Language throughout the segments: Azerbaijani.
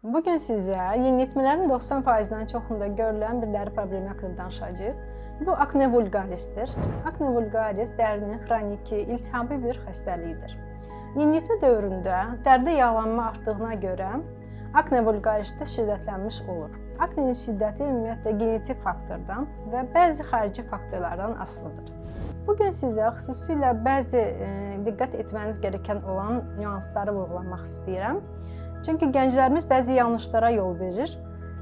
Bugün sizə yeniyetmələrin 90%-dən çoxunda görülən bir dəri problemi haqqında danışacağıq. Bu akne vulgarisdir. Akne vulgaris dərinin xroniki, iltihabi bir xəstəliyidir. Yeniyetmə dövründə dəridə yağlanma artdığına görə akne vulgaris də şiddətlənmiş olur. Aknenin şiddəti ümumiyyətlə genetik faktordan və bəzi xarici faktorlardan asılıdır. Bugün sizə xüsusilə bəzi diqqət etməniz gərəkən olan nüansları vurğulamaq istəyirəm. Çünki gənclərimiz bəzi yanlışlara yol verir.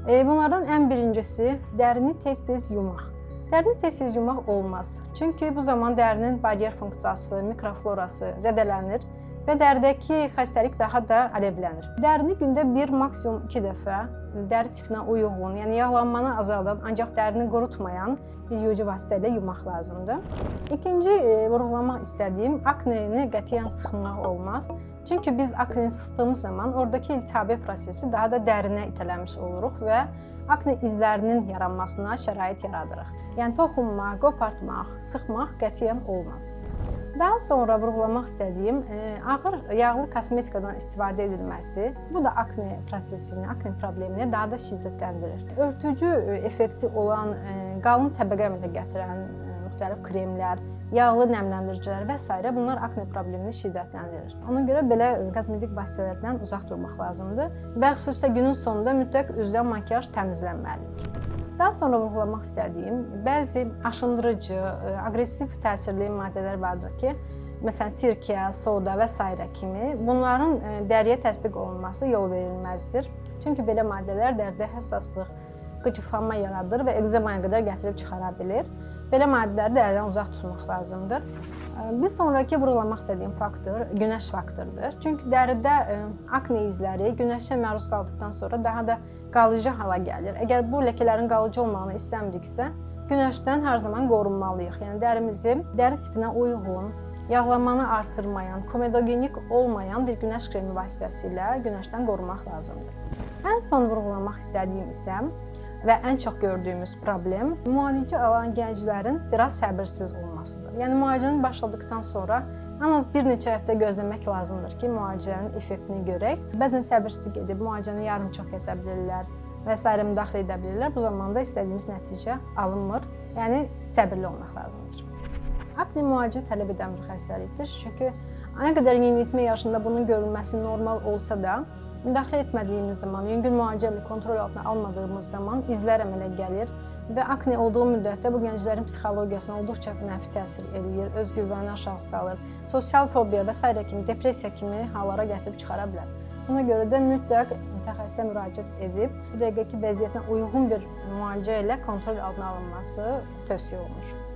Bunlardan ən birincisi dərini tez-tez yumaq. Dərini tez-tez yumaq olmaz. Çünki bu zaman dərinin baryer funksiyası, mikroflorası zədələnir və dəridəki xəstəlik daha da alevlənir. Dərini gündə 1, maksimum 2 dəfə dəri tipinə uyğun, yəni yağlanmanı azaldan, ancaq dərini qurutmayan bir yuyucu vasitə ilə yumaq lazımdır. İkinci vurğulamaq istədiyim, akneni qətiyyən sıxmaq olmaz. Çünki biz akneni sıxdığımız zaman oradakı iltihabi prosesi daha da dərinə itələmiş oluruq və akne izlərinin yaranmasına şərait yaradırıq. Yəni toxunmaq, qopartmaq, sıxmaq qətiyyən olmaz. Daha sonra vurğulamaq istədiyim ağır yağlı kosmetikadan istifadə edilməsi, bu da akne prosesini, akne problemini daha da şiddətləndirir. Örtücü effekti olan qalın təbəqə əmələ gətirən müxtəlif kremlər, yağlı nəmləndiricilər və s. bunlar akne problemini şiddətləndirir. Ona görə belə kosmetik vasitələrdən uzaq durmaq lazımdır və xüsusilə günün sonunda mütləq üzdən makiyaj təmizlənməlidir. Daha sonra vurğulamaq istədiyim, bəzi aşındırıcı, aqressiv təsirli maddələr vardır ki, məsələn, sirkə, soda və s. kimi bunların dəriyə tətbiq olunması yol verilməzdir. Çünki belə maddələr dəridə həssaslıq, qıcıqlanma yaradır və ekzemaya qədər gətirib çıxara bilir. Belə maddələri dəridən uzaq tutmaq lazımdır. Bir sonraki vurğulamaq istədiyim faktor günəş faktorudur. Çünki dəridə akne izləri günəşə məruz qaldıqdan sonra daha da qalıcı hala gəlir. Əgər bu ləkələrin qalıcı olmağını istəmiriksə, günəşdən hər zaman qorunmalıyıq. Yəni dərimizi dəri tipinə uyğun, yağlanmanı artırmayan, komedogenik olmayan bir günəş kremi vasitəsilə günəşdən qorumaq lazımdır. Ən son vurğulamaq istədiyim isə və ən çox gördüyümüz problem müalicə alan gənclərin biraz səbirsiz olmasıdır. Yəni müalicəni başladıqdan sonra ən az bir neçə həftə gözləmək lazımdır ki, müalicənin effektini görək. Bəzən səbirsizlik edib müalicəni yarımçıq kəsə bilirlər və s. müdaxilə edə bilirlər. Bu zamanda istədiyimiz nəticə alınmır. Yəni səbirli olmaq lazımdır. Akne müalicə tələb edən bir xəstəlikdir. Çünki nə qədər yeniyetmə yaşında bunun görülməsi normal olsa da, müdaxilə etmədiyimiz zaman, yüngül müalicə ilə kontrol altına almadığımız zaman izlər əmələ gəlir və akne olduğu müddətdə bu gənclərin psixologiyasına olduqca mənfi təsir edir, özgüvəni aşağı salır, sosial fobiya və s. kimi, depressiya kimi hallara gətirib çıxara bilər. Buna görə də mütləq mütəxəssisə müraciət edib, bu dəqiqəki vəziyyətinə uyğun bir müalicə ilə kontrol altına alınması tövsiyə olunur.